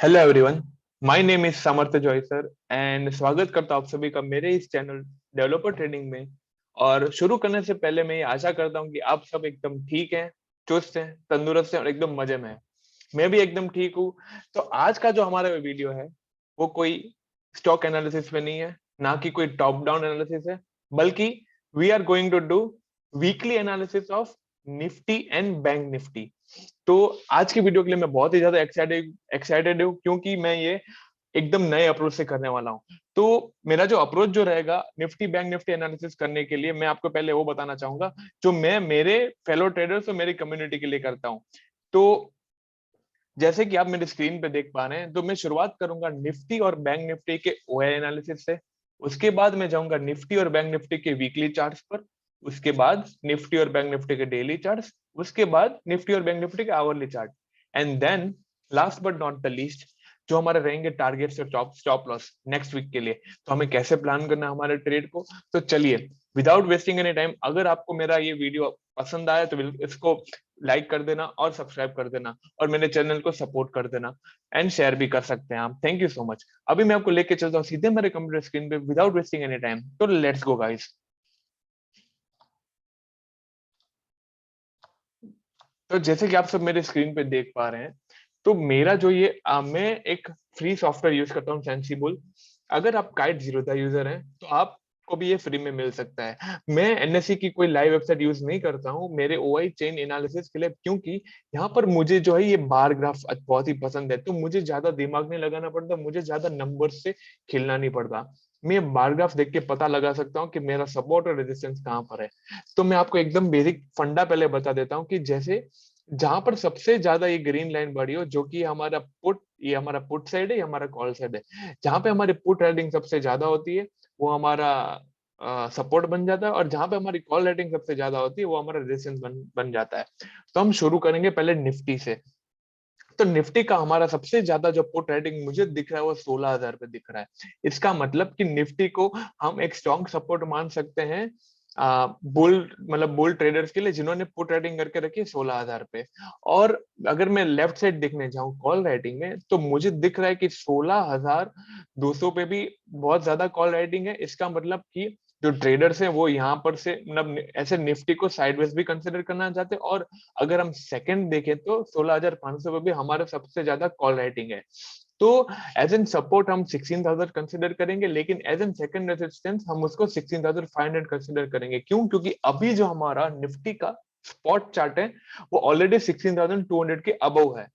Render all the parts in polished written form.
Hello everyone, my name is Samarth Joy sir and स्वागत करता हूं आप सभी का मेरे इस चैनल डेवलपर ट्रेनिंग में। और शुरू करने से पहले मैं ये आशा करता हूं कि आप सब एकदम ठीक हैं, चुस्त हैं, तंदुरुस्त हैं और एकदम मजे में हैं। मैं भी एकदम ठीक हूँ। तो आज का जो हमारा वीडियो है वो कोई स्टॉक एनालिसिस पे नहीं है, ना कि कोई टॉप डाउन एनालिसिस है, बल्कि we are going to do weekly analysis of Nifty and bank Nifty. तो आज की वीडियो के लिए मैं बहुत ही ज्यादा एक्साइटेड हूँ क्योंकि मैं ये एकदम नए अप्रोच से करने वाला हूँ। तो मेरा जो अप्रोच जो रहेगा निफ्टी बैंक निफ्टी एनालिसिस करने के लिए, मैं आपको पहले वो बताना चाहूंगा जो मैं मेरे फेलो ट्रेडर्स और मेरी कम्युनिटी के लिए करता हूँ। तो जैसे कि आप मेरे स्क्रीन पे देख पा रहे हैं, तो मैं शुरुआत करूंगा निफ्टी और बैंक निफ्टी के ओआई एनालिसिस से। उसके बाद मैं जाऊंगा निफ्टी और बैंक निफ्टी के वीकली चार्ट्स पर। उसके बाद निफ्टी और बैंक निफ्टी के डेली चार्ट्स। उसके बाद निफ्टी और बैंक निफ्टी के hourly chart. And then last but not the least, जो हमारे रहेंगे टारगेट्स और स्टॉप लॉस नेक्स्ट वीक के लिए। तो हमें कैसे प्लान करना है हमारे ट्रेड को। तो चलिए, विदाउट वेस्टिंग एनी टाइम, अगर आपको मेरा ये वीडियो पसंद आया तो इसको लाइक कर देना और सब्सक्राइब कर देना और मेरे चैनल को सपोर्ट कर देना एंड शेयर भी कर सकते हैं आप। Thank you so much. अभी मैं आपको लेके चलता हूँ सीधे मेरे कंप्यूटर स्क्रीन पे विदाउट वेस्टिंग एनी टाइम। तो लेट्स गो गाइस। तो जैसे कि आप सब मेरे स्क्रीन पे देख पा रहे हैं, तो मेरा जो ये मैं एक फ्री सॉफ्टवेयर यूज करता हूँ, सेंसिबल। अगर आप काइट जीरो का यूजर हैं तो आपको भी ये फ्री में मिल सकता है। मैं एनएससी की कोई लाइव वेबसाइट यूज नहीं करता हूँ मेरे ओआई चेन एनालिसिस के लिए, क्योंकि यहाँ पर मुझे जो है ये बार ग्राफ बहुत ही पसंद है। तो मुझे ज्यादा दिमाग नहीं लगाना पड़ता, मुझे ज्यादा नंबर से खेलना नहीं पड़ता। मैं बार ग्राफ देख के पता लगा सकता हूँ कि मेरा सपोर्ट और रेजिस्टेंस कहाँ पर है। तो मैं आपको एकदम बेसिक फंडा पहले बता देता हूँ कि जैसे जहां पर सबसे ज्यादा ये ग्रीन लाइन बढ़ी हो, जो कि हमारा पुट, ये हमारा पुट साइड है, ये हमारा कॉल साइड है। जहां पे हमारी पुट रेटिंग सबसे ज्यादा होती है वो हमारा सपोर्ट बन जाता है, और जहां पे हमारी कॉल रेटिंग सबसे ज्यादा होती है वो हमारा रेजिस्टेंस बन जाता है। तो हम शुरू करेंगे पहले निफ्टी से। तो निफ्टी का हमारा सबसे ज्यादा जो पुट रेटिंग मुझे दिख रहा है वो 16,000 पे दिख रहा है। इसका मतलब कि निफ्टी को हम एक स्ट्रॉन्ग सपोर्ट मान सकते हैं बुल, मतलब बुल ट्रेडर्स के लिए जिन्होंने पुट रेटिंग करके रखी है 16,000 पे। और अगर मैं लेफ्ट साइड देखने जाऊं कॉल राइटिंग में, तो मुझे दिख रहा है कि 16,200 पे भी बहुत ज्यादा कॉल राइटिंग है। इसका मतलब कि जो ट्रेडर्स हैं वो यहाँ पर से मतलब ऐसे निफ्टी को साइडवेज भी कंसिडर करना चाहते हैं। और अगर हम सेकंड देखें तो 16,500 पे भी हमारा सबसे ज्यादा कॉल राइटिंग है। तो एज एन सपोर्ट हम 16,000 कंसिडर करेंगे, लेकिन एज एन सेकंड रेजिस्टेंस हम उसको 16,500 कंसिडर करेंगे। क्यों? क्योंकि अभी जो हमारा निफ्टी का स्पॉट चार्ट है वो ऑलरेडी 16,200 के अबव है।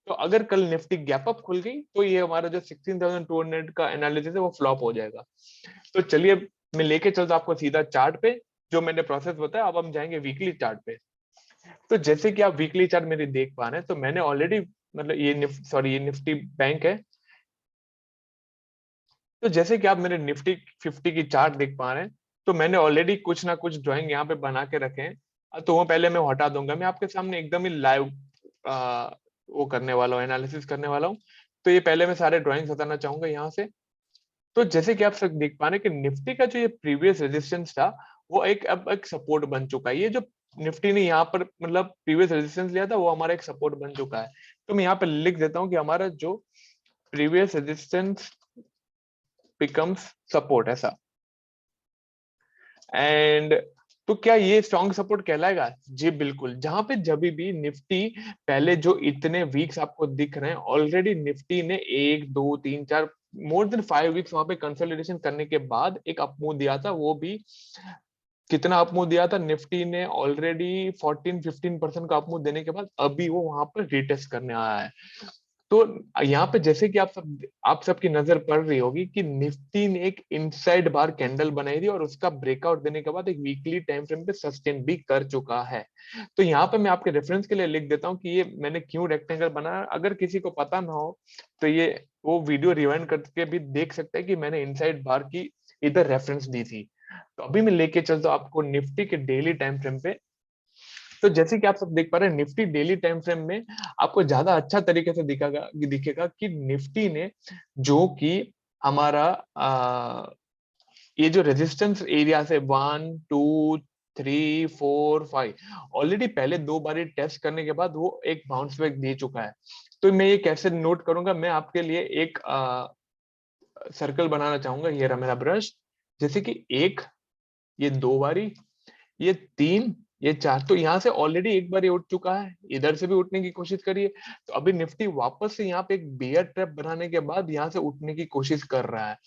तो अगर कल निफ्टी गैप अप खुल गई तो ये हमारा जो 16,200 का एनालिसिस है वो फ्लॉप हो जाएगा। तो चलिए, मैं लेके चलता आपको सीधा चार्ट पे, जो मैंने प्रोसेस बताया। अब हम जाएंगे वीकली चार्ट पे। तो जैसे कि आप वीकली चार्ट मेरे देख पा रहे हैं, तो मैंने ऑलरेडी, मतलब ये निफ्टी बैंक है। तो जैसे कि आप मेरे निफ्टी 50 की चार्ट देख पा रहे हैं, तो मैंने ऑलरेडी कुछ ना कुछ ड्राइंग यहाँ पे बना के रखे हैं। तो वो पहले मैं हटा दूंगा, मैं आपके सामने एकदम ही लाइव वो करने वाला हूँ, एनालिसिस करने वाला हूँ। तो ये पहले मैं सारे ड्राइंग्स हटाना चाहूंगा यहाँ से। तो जैसे कि आप सब देख पा रहे हैं कि निफ्टी का जो ये प्रीवियस रेजिस्टेंस था वो अब एक सपोर्ट बन चुका है। ये जो निफ्टी ने यहाँ पर मतलब प्रीवियस रेजिस्टेंस लिया था वो हमारा एक सपोर्ट बन चुका है। तो मैं यहाँ पे लिख देता हूँ कि हमारा जो प्रीवियस रेजिस्टेंस बिकम्स सपोर्ट, ऐसा। एंड तो क्या ये स्ट्रॉन्ग सपोर्ट कहलाएगा? जी बिल्कुल। जहां पे जब भी निफ्टी, पहले जो इतने वीक्स आपको दिख रहे हैं, ऑलरेडी निफ्टी ने 1 2 3 4 मोर देन 5 वीक्स वहां पे कंसोलिडेशन करने के बाद एक अपमूव दिया था। वो भी कितना अपमूव दिया था निफ्टी ने? ऑलरेडी 14-15% का अपमूव देने के बाद अभी वो वहां पर रिटेस्ट करने आया है। तो यहाँ पे जैसे कि आप सबकी नजर पड़ रही होगी कि निफ्टी ने एक इनसाइड बार कैंडल बनाई थी और उसका ब्रेकआउट देने के बाद एक वीकली टाइम फ्रेम पे सस्टेन भी कर चुका है। तो यहाँ पे मैं आपके रेफरेंस के लिए लिख देता हूँ कि ये मैंने क्यों रेक्टेंगल बनाया। अगर किसी को पता ना हो तो ये वो वीडियो रिवाइंड करके भी देख सकते हैं कि मैंने इनसाइड बार की इधर रेफरेंस दी थी। तो अभी मैं लेके चलता हूँ आपको निफ्टी के डेली टाइम फ्रेम पे। तो जैसे कि आप सब देख पा रहे हैं, निफ्टी डेली टाइम फ्रेम में आपको ज्यादा अच्छा तरीके से दिखेगा कि निफ्टी ने जो कि हमारा ये जो रेजिस्टेंस एरिया है 1 2 3 4 5, ऑलरेडी पहले 2 बार टेस्ट करने के बाद वो एक बाउंस बैक दे चुका है। तो मैं ये कैसे नोट करूंगा, मैं आपके लिए एक सर्कल बनाना चाहूंगा। ये रहा मेरा ब्रश। जैसे कि एक, ये 2 बारी, ये 3, ये 4, तो यहाँ से ऑलरेडी एक बार ये उठ चुका है, इधर से भी उठने की कोशिश करिए। तो अभी निफ्टी वापस से यहाँ पे एक बेयर ट्रैप बनाने के बाद यहाँ से उठने की कोशिश कर रहा है।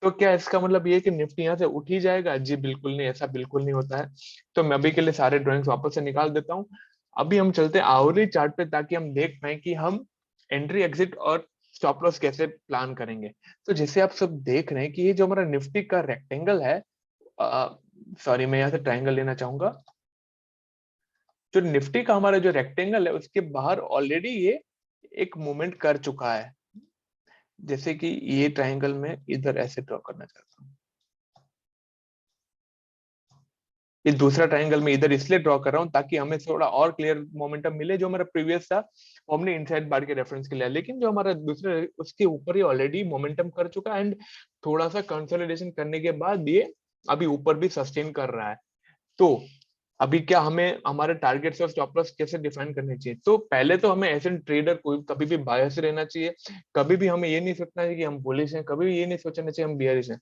तो क्या इसका मतलब ये है कि निफ्टी यहाँ से उठ ही जाएगा? जी बिल्कुल नहीं, ऐसा बिल्कुल नहीं होता है। तो मैं अभी के लिए सारे ड्रॉइंग्स वापस से निकाल देता हूँ। अभी हम चलते हैं आवरली चार्ट पे, ताकि हम देख पाए कि हम एंट्री एग्जिट और स्टॉप लॉस कैसे प्लान करेंगे। तो जैसे आप सब देख रहे हैं कि ये जो हमारा निफ्टी का रेक्टेंगल है, सॉरी मैं यहाँ से ट्राइंगल लेना चाहूंगा। जो निफ्टी का हमारा जो रेक्टेंगल है, उसके बाहर ऑलरेडी ये एक मूवमेंट कर चुका है। जैसे कि ये ट्राइंगल में इधर ऐसे ड्रॉ करना चाहता हूँ। ये दूसरा ट्राइंगल में इधर इसलिए ड्रॉ कर रहा हूँ ताकि हमें थोड़ा और क्लियर मोमेंटम मिले। जो हमारा प्रीवियस था वो हमने इनसाइड बार के रेफरेंस के लिए, लेकिन जो हमारा दूसरा उसके ऊपर ही ऑलरेडी मोमेंटम कर चुका है, एंड थोड़ा सा कंसोलिडेशन करने के बाद ये अभी ऊपर भी सस्टेन कर रहा है। तो अभी क्या हमें हमारे टारगेट्स और स्टॉप लॉस कैसे डिफाइन करने चाहिए? तो पहले तो हमें एज एन ट्रेडर कोई कभी भी बायस रहना चाहिए। कभी भी हमें ये नहीं सोचना चाहिए कि हम बुलिश हैं, कभी भी ये नहीं सोचना चाहिए हम बियरिश हैं।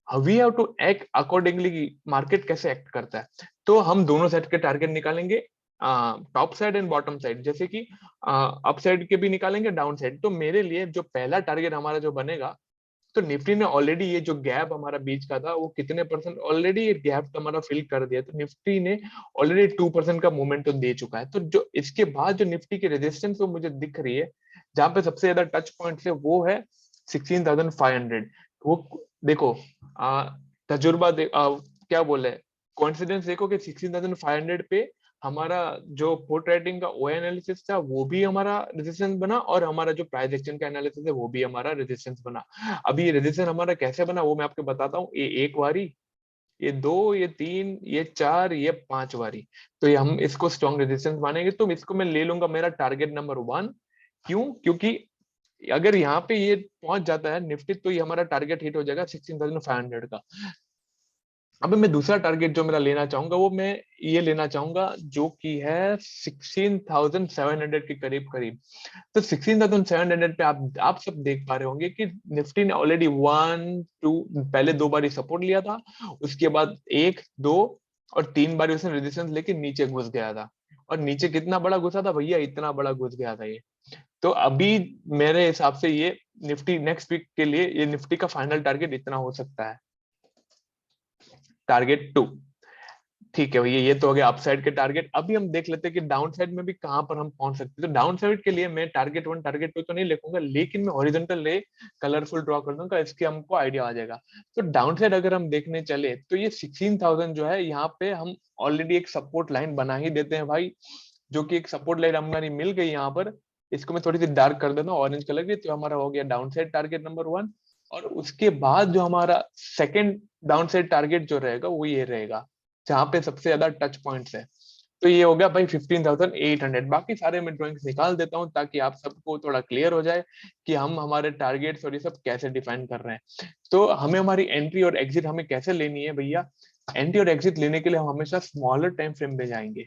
We have to act accordingly कि मार्केट कैसे एक्ट करता है। तो हम दोनों साइड के टारगेट निकालेंगे, top side and bottom side. जैसे कि अप साइड के भी निकालेंगे, डाउन साइड। तो मेरे लिए जो पहला टारगेट हमारा जो बनेगा, तो निफ्टी ने ऑलरेडी ये जो गैप हमारा बीच का था वो कितने परसेंट ऑलरेडी ये गैप हमारा फिल कर दिया। तो निफ्टी ने ऑलरेडी 2% का मूवमेंट तो दे चुका है। तो जो इसके बाद जो निफ्टी की रेजिस्टेंस वो मुझे दिख रही है, जहां पे सबसे ज्यादा टच पॉइंट है, वो है 16,500। वो देखो, तजुर्बा क्या बोले, कॉन्फिडेंस देखो कि 16,500 पे हमारा जो पोर्ट राइटिंग का ओ एनालिसिस था वो भी हमारा रेजिस्टेंस बना, और हमारा जो प्राइस एक्शन का एनालिसिस है वो भी हमारा रेजिस्टेंस बना। अभी ये रेजिस्टेंस हमारा कैसे बना वो मैं आपको बताता हूँ। ये 1 बारी, ये 2, ये 3, ये 4, ये 5 बारी। तो ये हम इसको स्ट्रॉन्ग रेजिस्टेंस मानेंगे। तो इसको मैं ले लूंगा मेरा टारगेट नंबर 1। क्यों? क्योंकि अगर यहाँ पे ये पहुंच जाता है निफ्टी, तो ये हमारा टारगेट हिट हो जाएगा 16,500 का। अभी मैं दूसरा टारगेट जो मेरा लेना चाहूंगा, वो मैं ये लेना चाहूंगा जो कि है 16,700 के करीब करीब। तो 16,700 पे आप सब देख पा रहे होंगे कि निफ्टी ने ऑलरेडी 1 2 पहले 2 बारी सपोर्ट लिया था, उसके बाद 1 2 और 3 बारी उसने रेजिस्टेंस लेके नीचे घुस गया था। और नीचे कितना बड़ा घुसा था भैया? इतना बड़ा घुस गया था ये। तो अभी मेरे हिसाब से ये निफ्टी नेक्स्ट वीक के लिए ये निफ्टी का फाइनल टारगेट इतना हो सकता है, टारगेट 2। ठीक है भैया, ये तो हो गया अपसाइड के टारगेट। अभी हम देख लेते हैं कि डाउन साइड में भी कहां पर हम पहुंच सकते हैं। तो डाउन साइड के लिए मैं टारगेट 1 टारगेट 2 तो नहीं लिखूंगा, लेकिन मैं हॉरिजॉन्टल रे कलरफुल ड्रॉ कर दूंगा, इसके हमको आइडिया आ जाएगा। तो डाउन साइड अगर हम देखने चले, तो ये 16,000 जो है, यहाँ पे हम ऑलरेडी एक सपोर्ट लाइन बना ही देते हैं भाई। जो कि एक सपोर्ट लाइन हमारी मिल गई यहाँ पर। इसको मैं थोड़ी सी डार्क कर देता हूँ ऑरेंज कलर की। तो हमारा हो गया डाउन साइड टारगेट नंबर 1। और उसके बाद जो हमारा सेकेंड डाउन साइड टारगेट जो रहेगा वो ये रहेगा, जहां पे सबसे ज्यादा टच पॉइंट्स है। तो ये हो गया भाई 15,800। बाकी सारे मैं ड्रॉइंग्स निकाल देता हूँ ताकि आप सबको थोड़ा क्लियर हो जाए कि हम हमारे टारगेट्स और ये सब कैसे डिफाइन कर रहे हैं। तो हमें हमारी एंट्री और एग्जिट हमें कैसे लेनी है भैया? एंट्री और एग्जिट लेने के लिए हम हमेशा स्मॉलर टाइम फ्रेम में जाएंगे।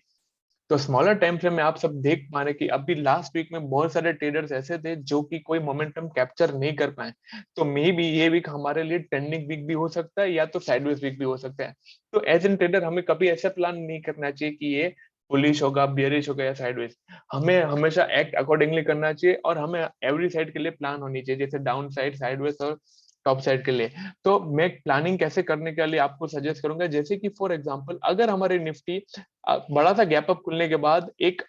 तो स्मॉलर टाइम फ्रेम में आप सब देख पा रहे कि अभी लास्ट वीक में बहुत सारे ट्रेडर्स ऐसे थे जो कि कोई मोमेंटम कैप्चर नहीं कर पाए। तो मे बी ये वीक हमारे लिए ट्रेंडिंग वीक भी हो सकता है, या तो साइडवेज वीक भी हो सकता है। तो एज एन ट्रेडर हमें कभी ऐसा प्लान नहीं करना चाहिए कि ये बुलिश होगा, बियरिश होगा या साइडवेज। हमें हमेशा एक्ट अकॉर्डिंगली करना चाहिए, और हमें एवरी साइड के लिए प्लान होनी चाहिए, जैसे डाउन साइड, साइडवेज और टॉप साइड के लिए। तो मैं प्लानिंग कैसे करने के लिए आपको सजेस्ट करूंगा, जैसे कि फॉर एग्जांपल अगर हमारे निफ्टी बड़ा सा गैप अप खुलने के बाद एक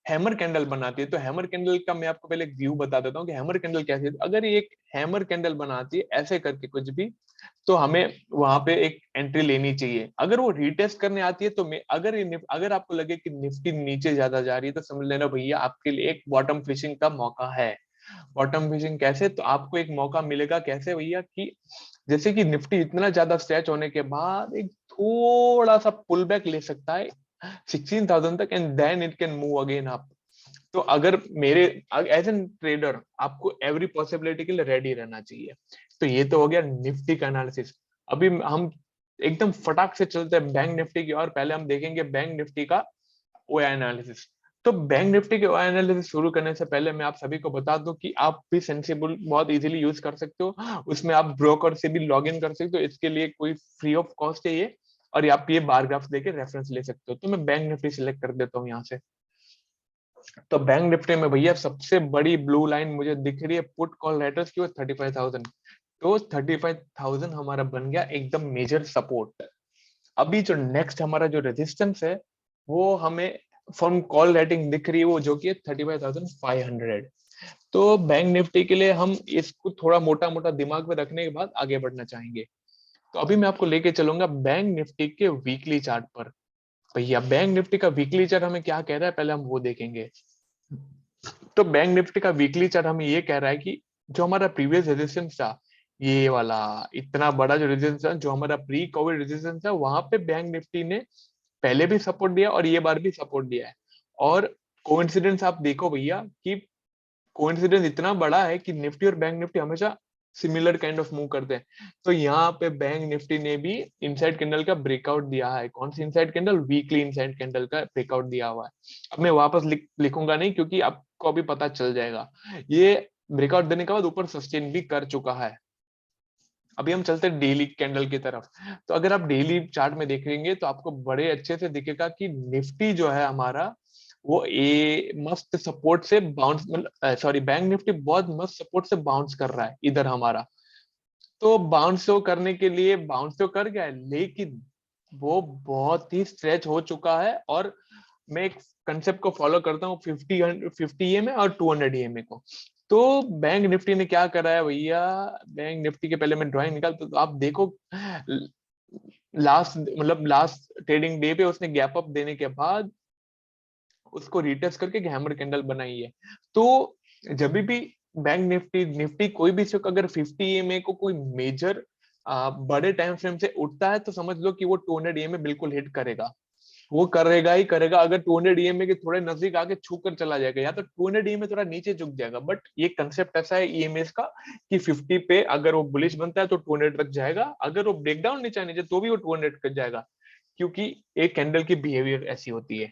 हैमर कैंडल बनाती है। तो हैमर कैंडल का मैं आपको पहले एक व्यू बता देता हूँ कि हैमर कैंडल कैसी है। अगर ये एक हैमर कैंडल बनाती है ऐसे करके कुछ भी, तो हमें वहां पे एक एंट्री लेनी चाहिए। अगर वो रीटेस्ट करने आती है, तो मैं अगर आपको लगे कि निफ्टी नीचे ज्यादा जा रही है, तो समझ लेना भैया आपके लिए एक बॉटम फिशिंग का मौका है। बॉटम फिशिंग कैसे? तो आपको एक मौका मिलेगा कैसे भैया, कि जैसे कि निफ्टी इतना ज्यादा स्ट्रेच होने के बाद एक थोड़ा सा पुल बैक ले सकता है 16,000 तक, and then it can move again up. तो अगर मेरे एज एन ट्रेडर आपको एवरी पॉसिबिलिटी के लिए रेडी रहना चाहिए। तो ये तो हो गया निफ्टी का एनालिसिस। अभी हम एकदम फटाक से चलते हैं बैंक निफ्टी की और। पहले हम देखेंगे बैंक निफ्टी का ओ एनालिसिस। तो बैंक निफ्टी के एनालिसिस शुरू करने से पहले मैं आप सभी को बता दूं कि आप भी सेंसिबल बहुत इजीली यूज कर सकते हो। उसमें आप ब्रोकर से भी लॉग इन कर सकते हो, इसके लिए कोई फ्री ऑफ कॉस्ट है ये। और आप ये बार ग्राफ देके रेफरेंस ले सकते हो। तो मैं बैंक निफ्टी सिलेक्ट कर देता हूँ यहाँ से। तो बैंक निफ्टी में भैया सबसे बड़ी ब्लू लाइन मुझे दिख रही है पुट कॉल राइटर्स की, वो 35,000। तो 35,000 हमारा बन गया एकदम मेजर सपोर्ट। अभी जो नेक्स्ट हमारा जो रेजिस्टेंस है वो हमें फ्रॉम कॉल रेटिंग दिख रही है, वो जो कि 35,500। तो बैंक निफ्टी के लिए हम इसको थोड़ा मोटा मोटा दिमाग में रखने के बाद आगे बढ़ना चाहेंगे। तो अभी मैं आपको लेके चलूंगा बैंक निफ्टी के वीकली चार्ट पर। भैया बैंक निफ्टी का वीकली चार्ट हमें क्या कह रहा है, पहले हम वो देखेंगे। तो बैंक निफ्टी का वीकली चार्ट हमें ये कह रहा है कि जो हमारा प्रीवियस रेजिस्टेंस था, ये वाला इतना बड़ा जो रेजिस्टेंस था, जो हमारा प्री कोविड रेजिस्टेंस था, वहां पे बैंक निफ्टी ने पहले भी सपोर्ट दिया और ये बार भी सपोर्ट दिया है। और कोइंसिडेंस आप देखो भैया कि कोइंसिडेंस इतना बड़ा है कि निफ्टी और बैंक निफ्टी हमेशा सिमिलर काइंड ऑफ मूव करते हैं। तो यहाँ पे बैंक निफ्टी ने भी इनसाइड कैंडल का ब्रेकआउट दिया है। कौन सी inside candle? Weekly inside candle का ब्रेकआउट दिया हुआ है। अब मैं वापस लिखूंगा नहीं, क्योंकि आपको अभी पता चल जाएगा। ये ब्रेकआउट देने के बाद ऊपर सस्टेन भी कर चुका है। अभी हम चलते हैं डेली कैंडल की तरफ। तो अगर आप डेली चार्ट में देखेंगे तो आपको बड़े अच्छे से दिखेगा कि निफ्टी जो है हमारा, वो ए मस्त सपोर्ट से बाउंस, मतलब सॉरी, बैंक निफ्टी बहुत मस्त सपोर्ट से बाउंस कर रहा है इधर हमारा। तो बाउंस तो करने के लिए बाउंस तो कर गया है, लेकिन वो बहुत ही स्ट्रेच हो चुका है। और मैं एक कंसेप्ट को फॉलो करता हूँ, 50 ईएमए और 200 ईएमए को। तो बैंक निफ्टी ने क्या करा है भैया, बैंक निफ्टी के पहले मैं ड्राइंग निकालता तो आप देखो, लास्ट ट्रेडिंग डे पे उसने गैप अप देने के बाद उसको रिटेस्ट करके हैमर कैंडल बनाई है। तो जब भी बैंक निफ्टी निफ्टी कोई भी स्टॉक अगर 50 ईएमए को कोई मेजर बड़े टाइम फ्रेम से उठता है, तो समझ लो कि वो 200 ईएमए बिल्कुल हिट करेगा। वो करेगा ही करेगा। अगर 200 ईएमए के थोड़े नजदीक आके छू कर चला जाएगा, या तो 200 ईएमए थोड़ा नीचे झुक जाएगा। बट ये कंसेप्ट ऐसा है ईएमएस का कि 50 पे अगर वो बुलिश बनता है तो 200 तक जाएगा, अगर वो ब्रेकडाउन नीचे नीचे तो भी वो 200 तक जाएगा, क्योंकि एक कैंडल की बिहेवियर ऐसी होती है।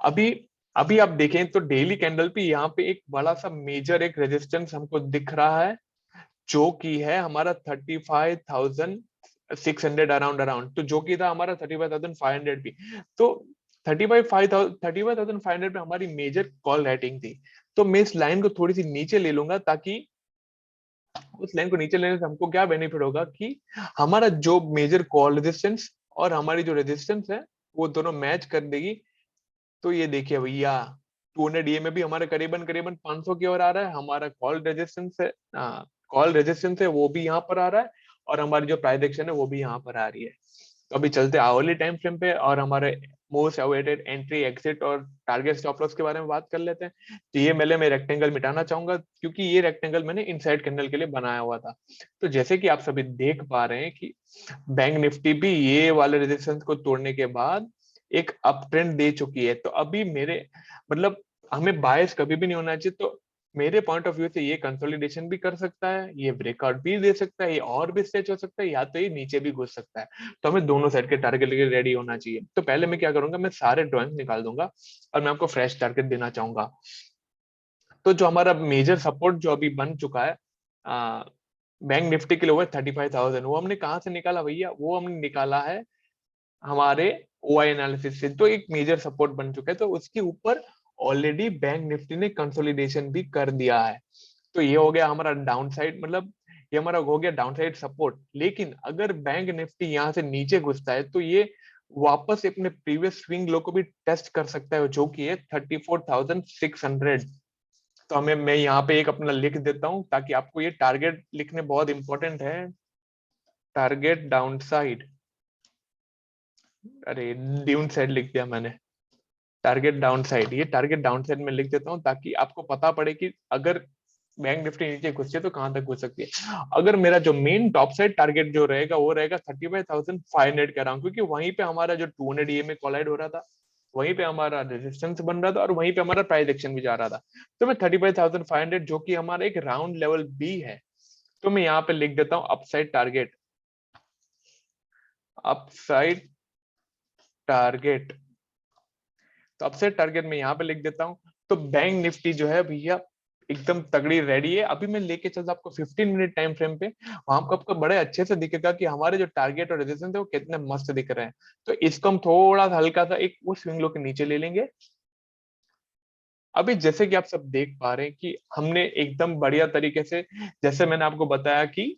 अभी अभी आप देखें तो डेली कैंडल पे यहाँ पे एक बड़ा सा मेजर एक रेजिस्टेंस हमको दिख रहा है, जो कि है हमारा 35,600 अराउंड अराउंड। तो जो कि था हमारा 35,500 भी। तो 35,500 पे हमारी मेजर कॉल राइटिंग थी। तो मैं इस लाइन को थोड़ी सी नीचे ले लूंगा, ताकि उस लाइन को नीचे लेने से हमको क्या बेनिफिट होगा कि हमारा जो मेजर कॉल रेजिस्टेंस और हमारी जो रेजिस्टेंस है वो दोनों मैच कर देगी। तो ये देखिए भैया, 200 में भी हमारे करीबन करीबन 500 की ओर आ रहा है। हमारा कॉल रेजिस्टेंस है वो भी यहाँ पर आ रहा है, और हमारी जो प्राइस एक्शन है वो भी यहाँ पर आ रही है। तो अभी चलते आवरली टाइम फ्रेम पे और हमारे मोस्ट अवेटेड एंट्री एग्जिट और टारगेट स्टॉप लॉस के बारे में बात कर लेते हैं। तो ये मैं रेक्टेंगल मिटाना चाहूंगा, क्योंकि ये रेक्टेंगल मैंने इनसाइड कैंडल के लिए बनाया हुआ था। तो जैसे कि आप सभी देख पा रहे हैं कि बैंक निफ्टी भी ये वाले रेजिस्टेंस को तोड़ने के बाद एक अप ट्रेंड दे चुकी है। तो अभी मेरे मतलब हमें बायस कभी भी नहीं होना चाहिए। तो मेरे पॉइंट ऑफ व्यू से ये कंसोलिडेशन भी कर सकता है, ये ब्रेकआउट भी दे सकता है, ये और भी स्ट्रेच हो सकता है, या तो ये नीचे भी घुस सकता है। तो हमें दोनों साइड के टारगेट लेके रेडी होना चाहिए। तो पहले मैं क्या करूंगा, मैं सारे ड्रॉइंग निकाल दूंगा और मैं आपको फ्रेश टारगेट देना चाहूंगा। तो जो हमारा मेजर सपोर्ट जो अभी बन चुका है बैंक निफ्टी के लिए, वो 35,000। वो हमने कहाँ से निकाला भैया? वो हमने निकाला है हमारे ओआई एनालिसिस से। तो एक मेजर सपोर्ट बन चुका है, तो उसके ऊपर ऑलरेडी बैंक निफ्टी ने कंसोलिडेशन भी कर दिया है। तो ये हो गया हमारा डाउन साइड, मतलब ये हमारा हो गया डाउन साइड सपोर्ट। लेकिन अगर बैंक निफ्टी यहाँ से नीचे घुसता है तो ये वापस अपने प्रीवियस स्विंग लो को भी टेस्ट कर सकता है, जो कि है 34,600। तो हमें मैं यहाँ पे एक अपना लिख देता हूँ, ताकि आपको ये टारगेट लिखने बहुत इंपॉर्टेंट है। टारगेट डाउन साइड, अरे डाउन साइड लिख दिया मैंने। टारगेट डाउन साइड, ये टारगेट डाउन साइड में लिख देता हूँ, ताकि आपको पता पड़े कि अगर बैंक निफ्टी नीचे घुसती है तो कहां तक घुस सकती है। अगर मेरा जो मेन टॉप साइड टारगेट जो रहेगा वो रहेगा 35,500 के अराउंड, क्योंकि वहीं पे हमारा जो 200 ईएमए कोलाइड हो रहा था, वहीं पे हमारा रेजिस्टेंस बन रहा था, और वहीं पे हमारा प्राइस एक्शन भी जा रहा था। तो मैं 35,500, जो कि हमारा एक राउंड लेवल बी है, तो मैं यहाँ पे लिख देता हूँ अपसाइड टारगेट। अपसाइड टारगेट तो अपसाइड टारगेट मैं यहाँ पे लिख देता हूँ। तो बैंक निफ्टी जो है भैया एकदम तगड़ी रेडी है। अभी मैं लेके चलता आपको 15 मिनट टाइम फ्रेम पे, वहां पर आपको बड़े अच्छे से दिखेगा कि हमारे जो टारगेट और रेजिस्टेंस है वो कितने मस्त दिख रहे हैं। तो इसको हम थोड़ा सा हल्का सा एक वो स्विंग लो के नीचे ले लेंगे। अभी जैसे कि आप सब देख पा रहे हैं कि हमने एकदम बढ़िया तरीके से, जैसे मैंने आपको बताया कि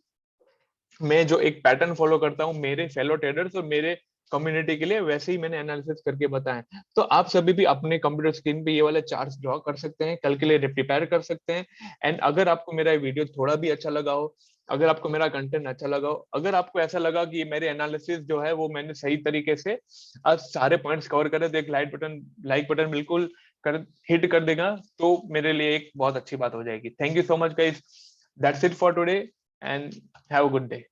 मैं जो एक पैटर्न फॉलो करता हूँ मेरे फेलो ट्रेडर्स और मेरे कम्युनिटी के लिए, वैसे ही मैंने एनालिसिस करके बताया। तो आप सभी भी अपने कंप्यूटर स्क्रीन पे ये वाले चार्ट्स ड्रॉ कर सकते हैं, कल के लिए प्रिपेयर कर सकते हैं। एंड अगर आपको मेरा वीडियो थोड़ा भी अच्छा लगा हो, अगर आपको मेरा कंटेंट अच्छा लगा हो, अगर आपको ऐसा लगा कि मेरे एनालिसिस जो है वो मैंने सही तरीके से आज सारे पॉइंट्स कवर करे, तो एक लाइक बटन बिल्कुल कर हिट कर देगा, तो मेरे लिए एक बहुत अच्छी बात हो जाएगी। Thank you so much guys, that's it for today and have a good day.